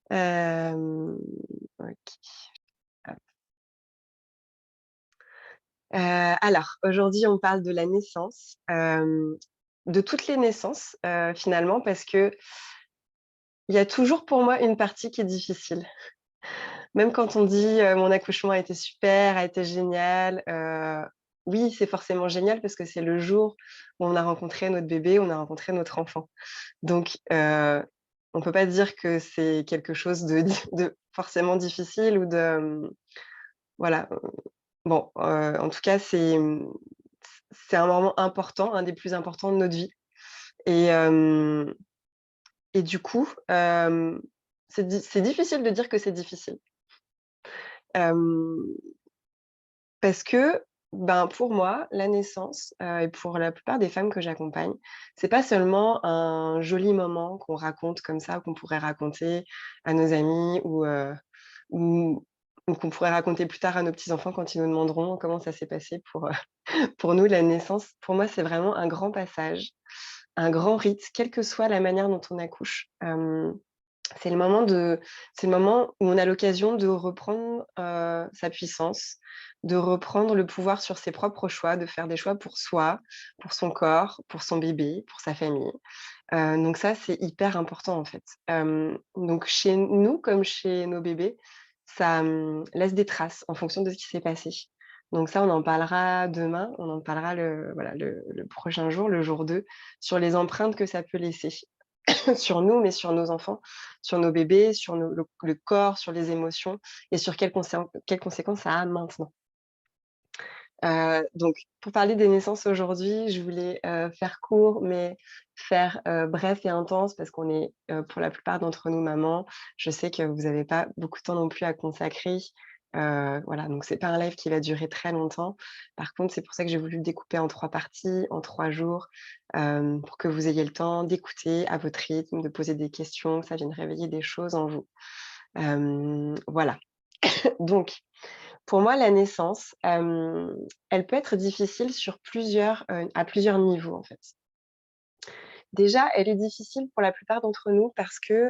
Hem, OK. Hop. Alors aujourd'hui, on parle de la naissance, de toutes les naissances, finalement parce qu'il y a toujours pour moi une partie qui est difficile. Même quand on dit, «Mon accouchement a été super, a été génial», oui, c'est forcément génial parce que c'est le jour où on a rencontré notre bébé, on a rencontré notre enfant. Donc on peut pas dire que c'est quelque chose de forcément difficile ou de, voilà, bon, en tout cas, c'est un moment important, un des plus importants de notre vie et hem et du coup, c'est difficile de dire que c'est difficile. Hem Parce que, ben, pour moi, la naissance, et pour la plupart des femmes que j'accompagne, c'est pas seulement un joli moment qu'on raconte comme ça, qu'on pourrait raconter à nos amis ou ou qu'on pourrait raconter plus tard à nos petits-enfants quand ils nous demanderont comment ça s'est passé pour, pour nous la naissance. Pour moi, c'est vraiment un grand passage, un grand rite, quelle que soit la manière dont on accouche. C'est le moment de c'est le moment où on a l'occasion de reprendre, sa puissance, de reprendre le pouvoir sur ses propres choix, de faire des choix pour soi, pour son corps, pour son bébé, pour sa famille. Donc ça, c'est hyper important, en fait. Donc chez nous, comme chez nos bébés, ça, laisse des traces en fonction de ce qui s'est passé. Donc ça, on en parlera demain, on en parlera le prochain jour, le jour 2, sur les empreintes que ça peut laisser. Sur nous, mais sur nos enfants, sur nos bébés, sur le corps, sur les émotions et sur quelles conséquences ça a maintenant. Donc pour parler des naissances aujourd'hui, je voulais, faire court, mais faire, bref et intense parce qu'on est, pour la plupart d'entre nous mamans. Je sais que vous avez pas beaucoup de temps non plus à consacrer. Voilà, donc c'est pas un live qui va durer très longtemps. Par contre, c'est pour ça que j'ai voulu le découper en 3 parties, en 3 jours, pour que vous ayez le temps d'écouter à votre rythme, de poser des questions, que ça vienne réveiller des choses en vous. Voilà. Donc pour moi, la naissance, elle peut être difficile sur à plusieurs niveaux, en fait. Déjà, elle est difficile pour la plupart d'entre nous parce que,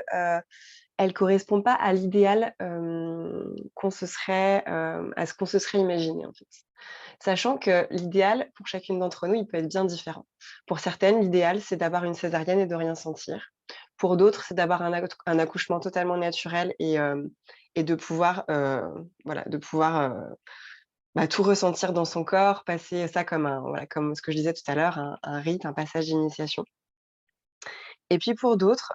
elle correspond pas à l'idéal, à ce qu'on se serait imaginé, en fait. Sachant que l'idéal, pour chacune d'entre nous, il peut être bien différent. Pour certaines, l'idéal, c'est d'avoir une césarienne et de rien sentir. Pour d'autres, c'est d'avoir un accouchement totalement naturel et de pouvoir, voilà, de pouvoir, bah, tout ressentir dans son corps, passer ça comme comme ce que je disais tout à l'heure, un rite, un passage d'initiation. Et puis pour d'autres,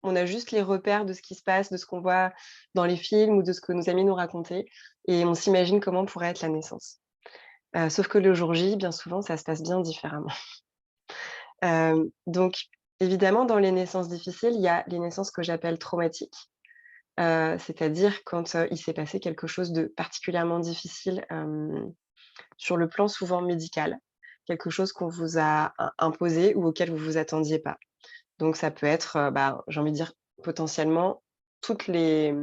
on a juste les repères de ce qui se passe, de ce qu'on voit dans les films ou de ce que nos amis nous racontaient et on s'imagine comment pourrait être la naissance. Sauf que le jour J, bien souvent, ça se passe bien différemment. Donc évidemment, dans les naissances difficiles, il y a les naissances que j'appelle traumatiques, c'est-à-dire quand, il s'est passé quelque chose de particulièrement difficile, sur le plan souvent médical, quelque chose qu'on vous a imposé ou auquel vous vous attendiez pas. Donc ça peut être, bah, j'ai envie de dire potentiellement toutes les,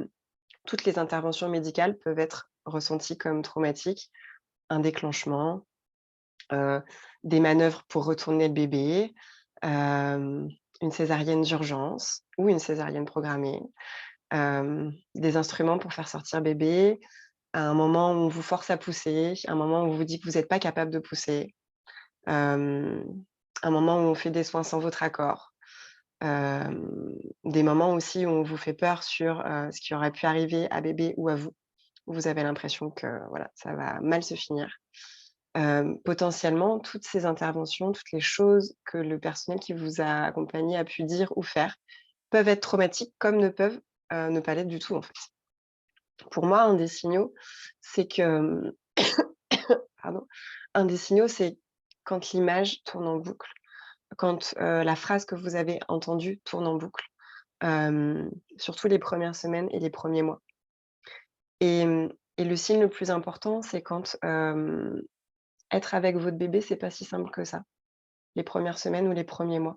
toutes les interventions médicales peuvent être ressenties comme traumatiques. Un déclenchement, heu, des manœuvres pour retourner le bébé, hem, une césarienne d'urgence ou une césarienne programmée, des instruments pour faire sortir bébé, un moment où on vous force à pousser, un moment où on vous dit que vous êtes pas capable de pousser, hem, un moment où on fait des soins sans votre accord, des moments aussi où on vous fait peur sur, ce qui aurait pu arriver à bébé ou à vous, où vous avez l'impression que, voilà, ça va mal se finir. Potentiellement, toutes ces interventions, toutes les choses que le personnel qui vous a accompagné a pu dire ou faire, peuvent être traumatiques comme ne pas l'être du tout, en fait. Pour moi, un des signaux, c'est que, pardon, un des signaux, c'est quand l'image tourne en boucle, quand, la phrase que vous avez entendue tourne en boucle, surtout les premières semaines et les premiers mois et le signe le plus important, c'est quand, être avec votre bébé, c'est pas si simple que ça, les premières semaines ou les premiers mois.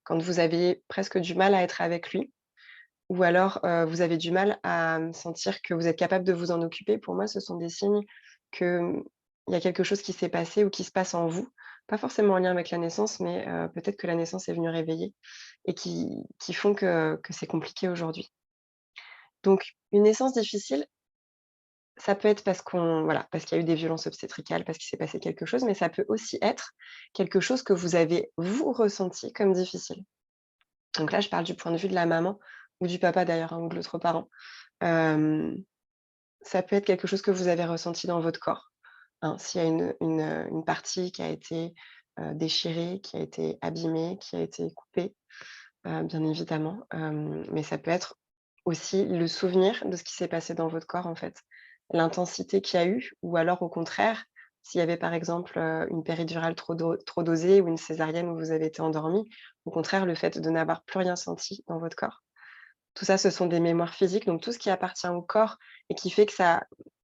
Quand vous avez presque du mal à être avec lui ou alors, vous avez du mal à, sentir que vous êtes capable de vous en occuper, pour moi, ce sont des signes que, il y a quelque chose qui s'est passé ou qui se passe en vous, pas forcément en lien avec la naissance, mais peut-être que la naissance est venue réveiller et qui font que c'est compliqué aujourd'hui. Donc une naissance difficile, ça peut être parce qu'on voilà, parce qu'il y a eu des violences obstétricales, parce qu'il s'est passé quelque chose, mais ça peut aussi être quelque chose que vous avez, vous, ressenti comme difficile. Donc là, je parle du point de vue de la maman ou du papa d'ailleurs, hein, ou de l'autre parent. Hem, Ça peut être quelque chose que vous avez ressenti dans votre corps, hein. S'il y a une partie qui a été, déchirée, qui a été abîmée, qui a été coupée, bien évidemment, mais ça peut être aussi le souvenir de ce qui s'est passé dans votre corps, en fait. L'intensité qu'il y a eu ou alors au contraire, s'il y avait par exemple, une péridurale trop dosée ou une césarienne où vous avez été endormie, au contraire, le fait de n'avoir plus rien senti dans votre corps. Tout ça, ce sont des mémoires physiques, donc tout ce qui appartient au corps et qui fait que ça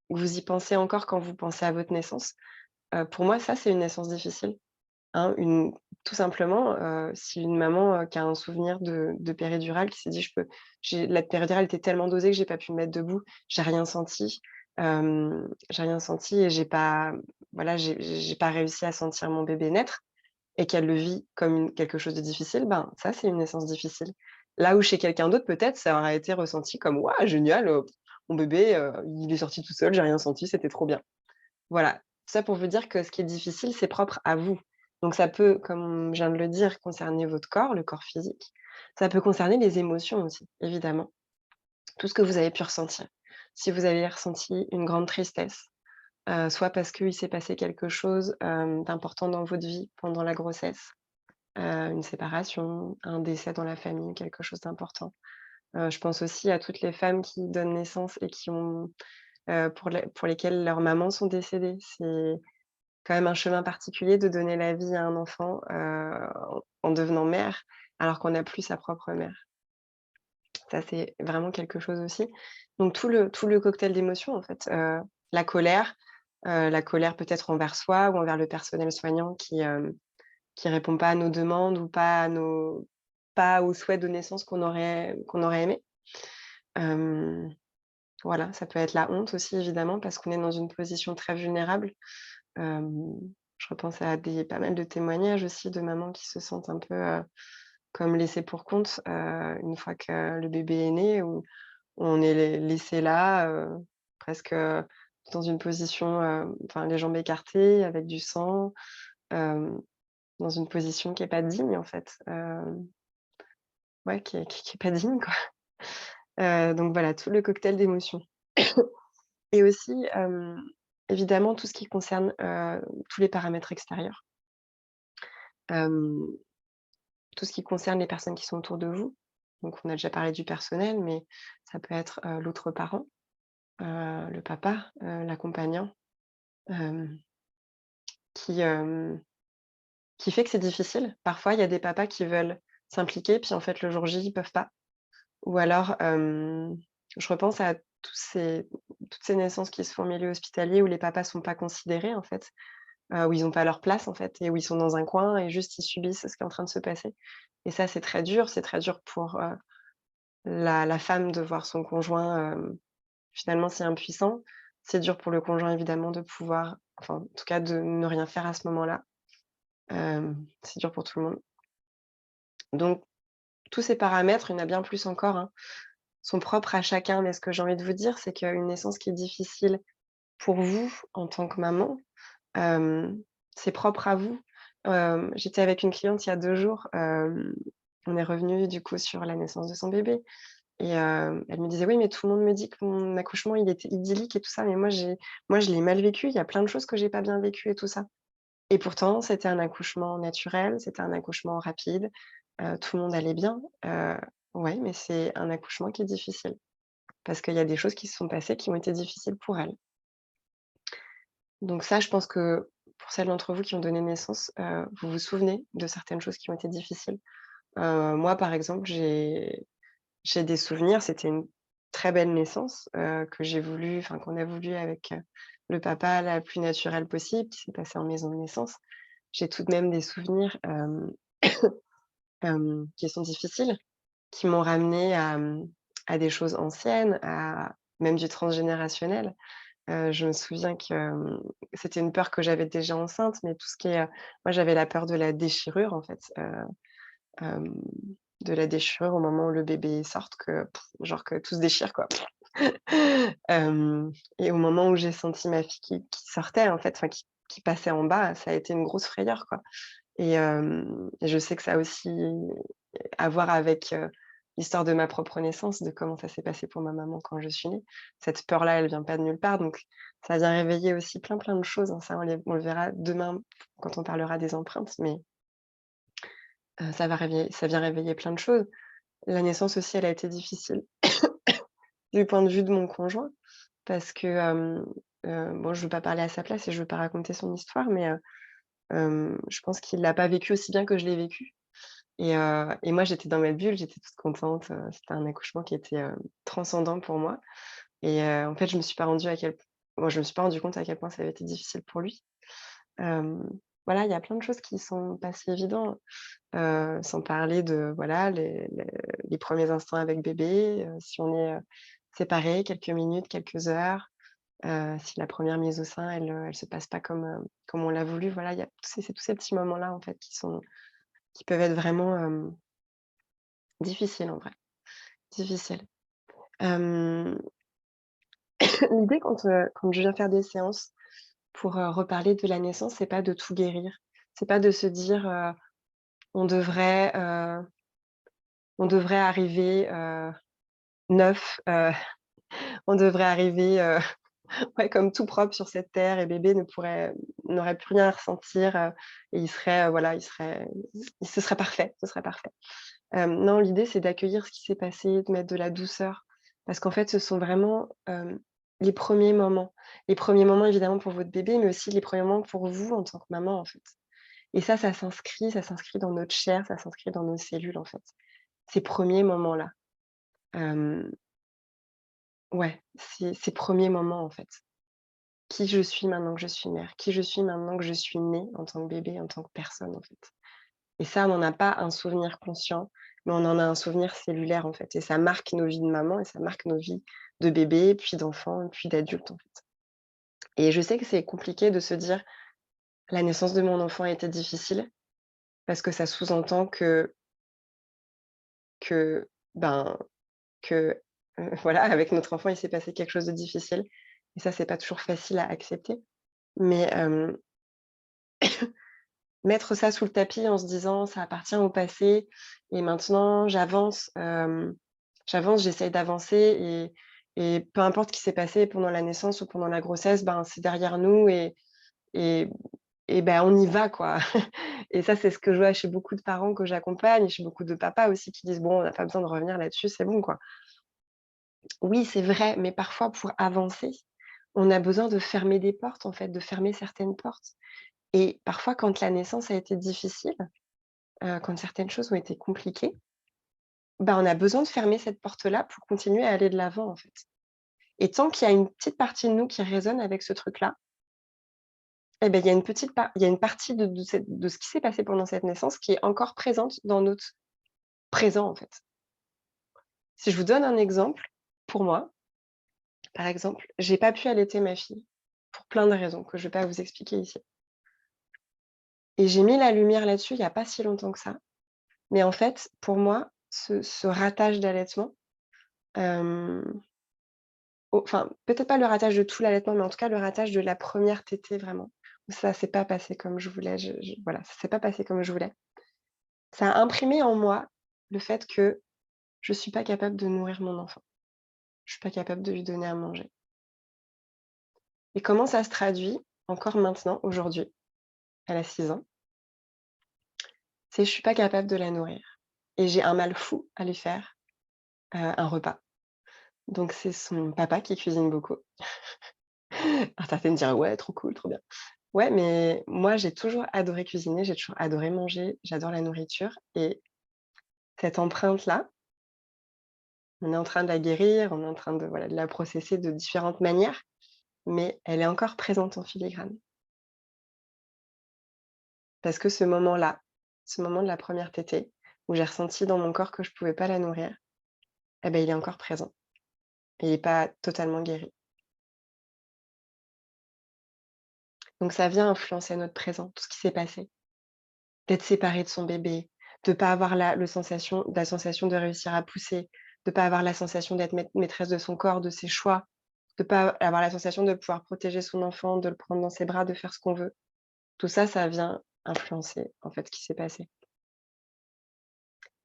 vous y pensez encore quand vous pensez à votre naissance, pour moi, ça, c'est une naissance difficile. Hein, tout simplement, si une maman, qui a un souvenir de péridurale, qui s'est dit: La péridurale était tellement dosée que j'ai pas pu me mettre debout, j'ai rien senti et j'ai pas voilà, j'ai pas réussi à sentir mon bébé naître» et qu'elle le vit comme quelque chose de difficile, ben, ça, c'est une naissance difficile. Là où chez quelqu'un d'autre, peut-être, ça aurait été ressenti comme: «Waouh, génial, mon bébé, il est sorti tout seul, j'ai rien senti, c'était trop bien». Voilà, ça pour vous dire que ce qui est difficile, c'est propre à vous. Donc ça peut, comme je viens de le dire, concerner votre corps, le corps physique. Ça peut concerner les émotions aussi, évidemment. Tout ce que vous avez pu ressentir. Si vous avez ressenti une grande tristesse, soit parce qu'il s'est passé quelque chose, d'important dans votre vie pendant la grossesse, une séparation, un décès dans la famille, quelque chose d'important. Je pense aussi à toutes les femmes qui donnent naissance et qui ont, pour lesquelles leurs mamans sont décédées. C'est quand même un chemin particulier de donner la vie à un enfant, en devenant mère, alors qu'on n'a plus sa propre mère. Ça, c'est vraiment quelque chose aussi. Donc tout le cocktail d'émotions, en fait, la colère peut-être envers soi ou envers le personnel soignant qui répond pas à nos demandes ou pas aux souhaits de naissance qu'on aurait aimé. Hem, voilà, ça peut être la honte aussi évidemment parce qu'on est dans une position très vulnérable. Hem, je repense à des pas mal de témoignages aussi de mamans qui se sentent un peu, comme laissées pour compte, une fois que le bébé est né, où on est laissé là, presque, dans une position, enfin les jambes écartées avec du sang, hem, dans une position qui est pas digne en fait, ouais qui est pas digne quoi. Donc voilà, tout le cocktail d'émotions et aussi, évidemment tout ce qui concerne, tous les paramètres extérieurs. Hem Tout ce qui concerne les personnes qui sont autour de vous, donc on a déjà parlé du personnel, mais ça peut être, l'autre parent, le papa, l'accompagnant, hem, qui, hem, qui fait que c'est difficile. Parfois, il y a des papas qui veulent s'impliquer, puis en fait, le jour J, ils peuvent pas. Ou alors, je repense à toutes ces naissances qui se font en milieu hospitalier où les papas sont pas considérés, en fait, où ils ont pas leur place, en fait et où ils sont dans un coin et juste ils subissent ce qui est en train de se passer et ça, c'est très dur pour, la femme de voir son conjoint, finalement si impuissant. C'est dur pour le conjoint évidemment de pouvoir enfin, en tout cas de ne rien faire à ce moment-là. C'est dur pour tout le monde. Donc tous ces paramètres, il y en a bien plus encore, hein, sont propres à chacun. Mais ce que j'ai envie de vous dire, c'est qu'une naissance qui est difficile pour vous en tant que maman, hem, c'est propre à vous. J'étais avec une cliente il y a 2 jours, on est revenu du coup sur la naissance de son bébé. Et elle me disait: «Oui, mais tout le monde me dit que mon accouchement, il était idyllique et tout ça, mais moi, je l'ai mal vécu. Il y a plein de choses que j'ai pas bien vécues et tout ça» et pourtant, c'était un accouchement naturel, c'était un accouchement rapide, tout le monde allait bien. Ouais, mais c'est un accouchement qui est difficile parce qu'il y a des choses qui se sont passées qui ont été difficiles pour elle. Donc ça, je pense que pour celles d'entre vous qui ont donné naissance, vous vous souvenez de certaines choses qui ont été difficiles. Moi, par exemple, j'ai des souvenirs, c'était une très belle naissance, que j'ai voulu enfin qu'on a voulu avec, le papa la plus naturelle possible, qui s'est passée en maison de naissance. J'ai tout de même des souvenirs, qui sont difficiles, qui m'ont ramenée à des choses anciennes, à même du transgénérationnel. Je me souviens que, c'était une peur que j'avais déjà enceinte, mais tout ce qui est, moi j'avais la peur de la déchirure en fait, hem, de la déchirure au moment où le bébé sorte que genre que tout se déchire quoi. Hem et au moment où j'ai senti ma fille qui sortait en fait, enfin qui passait en bas, ça a été une grosse frayeur quoi et je sais que ça a aussi à voir avec, l'histoire de ma propre naissance, de comment ça s'est passé pour ma maman quand je suis née. Cette peur-là, elle vient pas de nulle part, donc ça vient réveiller aussi plein de choses, hein. Ça, on le verra demain quand on parlera des empreintes, mais ça vient réveiller plein de choses. La naissance aussi, elle a été difficile du point de vue de mon conjoint parce que, bon, je veux pas parler à sa place et je veux pas raconter son histoire, mais je pense qu'il l'a pas vécu aussi bien que je l'ai vécu. Et moi, j'étais dans ma bulle, j'étais toute contente, c'était un accouchement qui était, transcendant pour moi en fait, je me suis pas rendu compte à quel point ça avait été difficile pour lui. Hem, voilà, il y a plein de choses qui sont pas si évidents, sans parler de, voilà, les premiers instants avec bébé, si on est, séparés quelques minutes, quelques heures, si la première mise au sein, elle se passe pas comme on l'a voulu. Voilà, il y a tous ces petits moments-là, en fait, qui peuvent être vraiment, difficiles en vrai. Difficile. Hem, l'idée quand je viens faire des séances pour, reparler de la naissance, c'est pas de tout guérir. C'est pas de se dire, «On devrait, heu, on devrait arriver, neuf, on devrait arriver, ouais, comme tout propre sur cette terre et bébé n'aurait plus rien à ressentir, et il serait, voilà, ce serait parfait, ce serait parfait». Non, l'idée, c'est d'accueillir ce qui s'est passé, de mettre de la douceur. Parce qu'en fait, ce sont vraiment, les premiers moments. Les premiers moments évidemment pour votre bébé, mais aussi les premiers moments pour vous en tant que maman, en fait. Et ça s'inscrit dans notre chair, ça s'inscrit dans nos cellules, en fait. Ces premiers moments-là. Hem, ouais, ces premiers moments, en fait. Qui je suis maintenant que je suis mère? Qui je suis maintenant que je suis née en tant que bébé, en tant que personne, en fait? Et ça, on n'en a pas un souvenir conscient, mais on en a un souvenir cellulaire, en fait et ça marque nos vies de maman et ça marque nos vies de bébé, puis d'enfant, puis d'adulte, en fait. Et je sais que c'est compliqué de se dire: «La naissance de mon enfant a été difficile», parce que ça sous-entend que, ben, que, voilà, avec notre enfant, il s'est passé quelque chose de difficile et ça, c'est pas toujours facile à accepter. Mais, mettre ça sous le tapis en se disant: «Ça appartient au passé et maintenant j'avance, j'essaye d'avancer et peu importe ce qui s'est passé pendant la naissance ou pendant la grossesse, ben, c'est derrière nous et ben, on y va, quoi». Et ça, c'est ce que je vois chez beaucoup de parents que j'accompagne et chez beaucoup de papas aussi qui disent: «Bon, on n'a pas besoin de revenir là-dessus, c'est bon, quoi». Oui, c'est vrai, mais parfois pour avancer, on a besoin de fermer des portes, en fait, de fermer certaines portes et parfois quand la naissance a été difficile, quand certaines choses ont été compliquées, bah, on a besoin de fermer cette porte-là pour continuer à aller de l'avant, en fait. Et tant qu'il y a une petite partie de nous qui résonne avec ce truc-là, et ben il y a il y a une partie de ce qui s'est passé pendant cette naissance qui est encore présente dans notre présent, en fait. Si je vous donne un exemple, pour moi, par exemple, j'ai pas pu allaiter ma fille pour plein de raisons que je vais pas vous expliquer ici. Et j'ai mis la lumière là-dessus il y a pas si longtemps que ça. Mais en fait, pour moi, ce ratage d'allaitement, hem enfin, peut-être pas le ratage de tout l'allaitement, mais en tout cas le ratage de la première tétée vraiment, où ça s'est pas passé comme je voulais, je voilà, ça s'est pas passé comme je voulais. Ça a imprimé en moi le fait que je suis pas capable de nourrir mon enfant. Je suis pas capable de lui donner à manger. Et comment ça se traduit encore maintenant, aujourd'hui, elle a 6 ans, c'est je suis pas capable de la nourrir et j'ai un mal fou à lui faire, un repas. Donc c'est son papa qui cuisine beaucoup. Alors certaines diront: «Ouais, trop cool, trop bien». Ouais, mais moi, j'ai toujours adoré cuisiner, j'ai toujours adoré manger, j'adore la nourriture et cette empreinte-là, on est en train de la guérir, on est en train de, voilà, de la processer de différentes manières, mais elle est encore présente en filigrane. Parce que ce moment-là, ce moment de la première tétée, où j'ai ressenti dans mon corps que je pouvais pas la nourrir, eh ben, il est encore présent et il est pas totalement guéri. Donc ça vient influencer notre présent, tout ce qui s'est passé. D'être séparé de son bébé, de pas avoir la sensation de réussir à pousser, de pas avoir la sensation d'être maîtresse de son corps, de ses choix, de pas avoir la sensation de pouvoir protéger son enfant, de le prendre dans ses bras, de faire ce qu'on veut. Tout ça, ça vient influencer, en fait, ce qui s'est passé.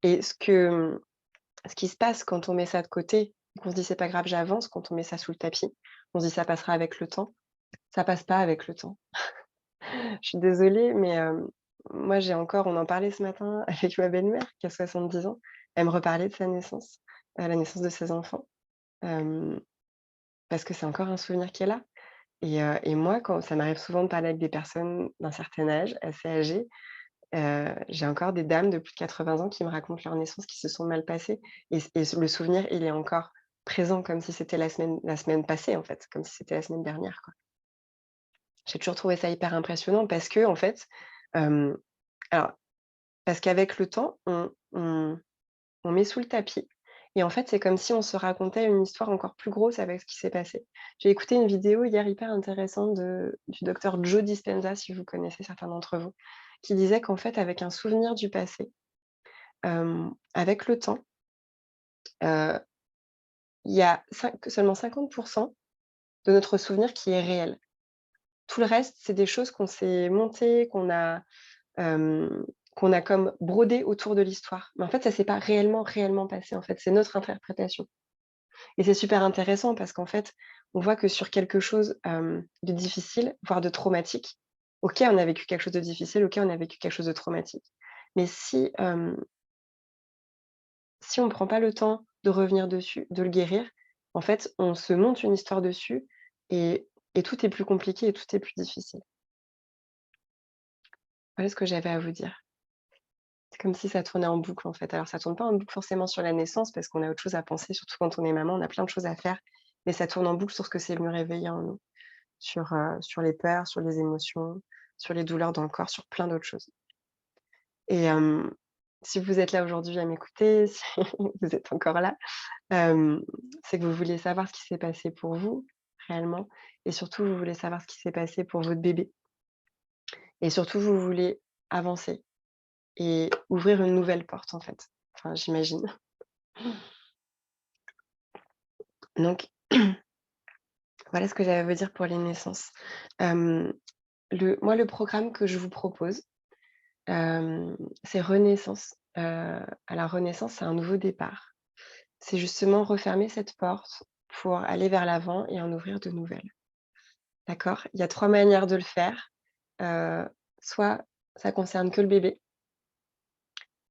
Et ce qui se passe quand on met ça de côté, qu'on se dit: «C'est pas grave, j'avance», quand on met ça sous le tapis, on se dit: «Ça passera avec le temps», ça passe pas avec le temps. Je suis désolée, mais moi, on en parlait ce matin avec ma belle-mère qui a 70 ans. Elle me reparlait de sa naissance, la naissance de ses enfants, hem, parce que c'est encore un souvenir qui est là et moi, quand ça m'arrive souvent de parler avec des personnes d'un certain âge, assez âgées, j'ai encore des dames de plus de 80 ans qui me racontent leur naissance qui se sont mal passées et le souvenir, il est encore présent comme si c'était la semaine passée, en fait, comme si c'était la semaine dernière, quoi. J'ai toujours trouvé ça hyper impressionnant parce que en fait, hem, alors parce qu'avec le temps, on met sous le tapis et en fait, c'est comme si on se racontait une histoire encore plus grosse avec ce qui s'est passé. J'ai écouté une vidéo hier hyper intéressante du docteur Joe Dispenza, si vous connaissez certains d'entre vous, qui disait qu'en fait, avec un souvenir du passé, avec le temps, heu, il y a seulement 50 de notre souvenir qui est réel. Tout le reste, c'est des choses qu'on s'est montées, hem, qu'on a comme brodé autour de l'histoire. Mais en fait, ça s'est pas réellement passé, en fait, c'est notre interprétation et c'est super intéressant parce qu'en fait, on voit que sur quelque chose, de difficile, voire de traumatique, OK, on a vécu quelque chose de difficile, OK, on a vécu quelque chose de traumatique. Mais si on ne prend pas le temps de revenir dessus, de le guérir, en fait, on se monte une histoire dessus et tout est plus compliqué et tout est plus difficile. Voilà ce que j'avais à vous dire. C'est comme si ça tournait en boucle, en fait. Alors ça tourne pas en boucle forcément sur la naissance parce qu'on a autre chose à penser, surtout quand on est maman, on a plein de choses à faire, mais ça tourne en boucle sur ce que c'est venu réveiller en nous, sur les peurs, sur les émotions, sur les douleurs dans le corps, sur plein d'autres choses et si vous êtes là aujourd'hui à m'écouter, si vous êtes encore là, hem, c'est que vous voulez savoir ce qui s'est passé pour vous, réellement et surtout vous voulez savoir ce qui s'est passé pour votre bébé et surtout vous voulez avancer et ouvrir une nouvelle porte, en fait. Enfin, j'imagine. Donc voilà ce que j'avais à vous dire pour les naissances. Hem, le programme que je vous propose, hem, c'est Renaissance. À la Renaissance, c'est un nouveau départ. C'est justement refermer cette porte pour aller vers l'avant et en ouvrir de nouvelles. D'accord? Il y a 3 manières de le faire. Heu, soit ça concerne que le bébé,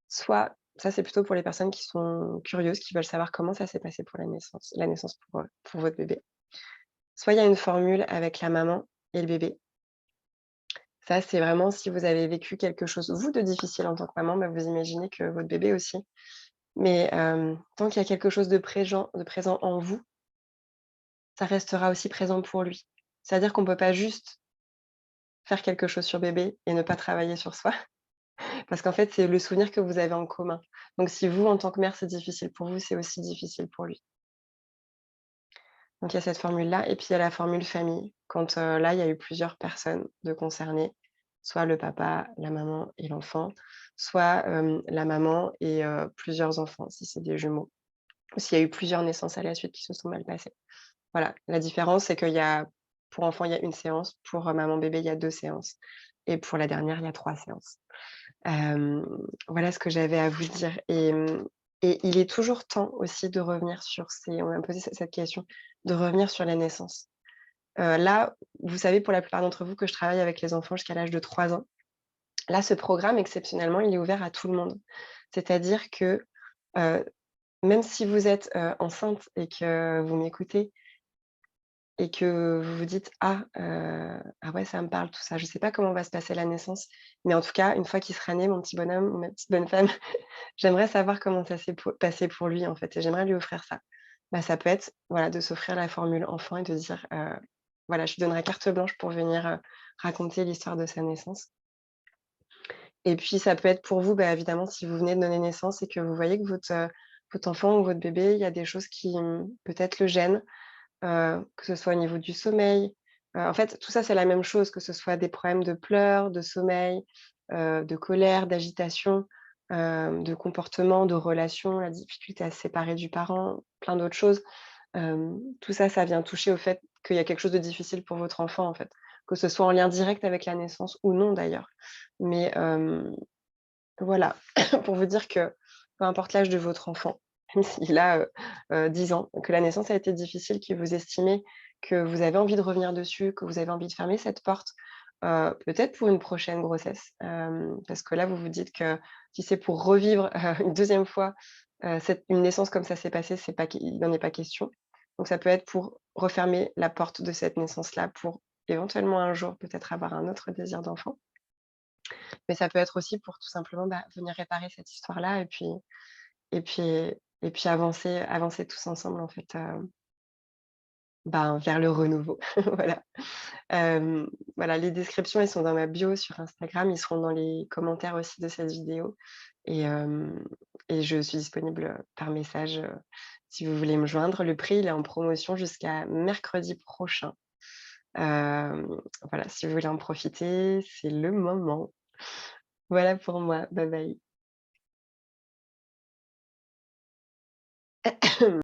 soit ça, c'est plutôt pour les personnes qui sont curieuses, qui veulent savoir comment ça s'est passé pour la naissance pour votre bébé. Soit il y a une formule avec la maman et le bébé. Ça, c'est vraiment si vous avez vécu quelque chose, vous, de difficile en tant que maman, bah, vous imaginez que votre bébé aussi. Mais tant qu'il y a quelque chose de présent en vous, ça restera aussi présent pour lui. C'est-à-dire qu'on ne peut pas juste faire quelque chose sur bébé et ne pas travailler sur soi, parce qu'en fait, c'est le souvenir que vous avez en commun. Donc si vous, en tant que mère, c'est difficile pour vous, c'est aussi difficile pour lui. Donc il y a cette formule-là et puis il y a la formule famille. Quand, là, il y a eu plusieurs personnes de concernées, soit le papa, la maman et l'enfant, soit, la maman et plusieurs enfants, si c'est des jumeaux, ou s'il y a eu plusieurs naissances à la suite qui se sont mal passées. Voilà, la différence, c'est qu'il y a pour enfant, il y a une séance, pour, maman bébé, il y a 2 séances et pour la dernière, il y a 3 séances. Hem, voilà ce que j'avais à vous dire et il est toujours temps aussi de revenir sur ces on m'a posé cette question, de revenir sur la naissance. Là, vous savez pour la plupart d'entre vous que je travaille avec les enfants jusqu'à l'âge de 3 ans. Là, ce programme exceptionnellement, il est ouvert à tout le monde. C'est-à-dire que, heu, même si vous êtes, enceinte et que vous m'écoutez et que vous vous dites: «Ah ouais, ça me parle tout ça». Je ne sais pas comment va se passer la naissance, mais en tout cas, une fois qu'il sera né, mon petit bonhomme ou ma petite bonne femme, j'aimerais savoir comment ça s'est passé pour lui, en fait et j'aimerais lui offrir ça. Bah, ça peut être, voilà, de s'offrir la formule enfant et de dire, voilà, je lui donnerai carte blanche pour venir, raconter l'histoire de sa naissance et puis ça peut être pour vous, bah, évidemment, si vous venez de donner naissance et que vous voyez que votre enfant ou votre bébé, il y a des choses qui, peut-être le gênent, que ce soit au niveau du sommeil, En fait, tout ça, c'est la même chose, que ce soit des problèmes de pleurs, de sommeil, de colère, d'agitation, de comportement, de relations, la difficulté à se séparer du parent, plein d'autres choses. Tout ça, ça vient toucher au fait qu'il y a quelque chose de difficile pour votre enfant, en fait, que ce soit en lien direct avec la naissance ou non d'ailleurs. Mais, voilà, pour vous dire que peu importe l'âge de votre enfant, même s'il a, 10 ans, que la naissance a été difficile, que vous estimez que vous avez envie de revenir dessus, que vous avez envie de fermer cette porte, peut-être pour une prochaine grossesse. Parce que là, vous vous dites que si c'est pour revivre, une deuxième fois, une naissance comme ça s'est passé, c'est pas il n'en est pas question. Donc ça peut être pour refermer la porte de cette naissance-là, pour éventuellement un jour peut-être avoir un autre désir d'enfant. Mais ça peut être aussi pour tout simplement, bah, venir réparer cette histoire-là et puis et puis avancer tous ensemble en fait, ben, vers le renouveau. Voilà. Hem, voilà, les descriptions, elles sont dans ma bio sur Instagram, ils seront dans les commentaires aussi de cette vidéo et je suis disponible, par message, si vous voulez me joindre. Le prix, il est en promotion jusqu'à mercredi prochain. Voilà, si vous voulez en profiter, c'est le moment. Voilà pour moi. Bye bye.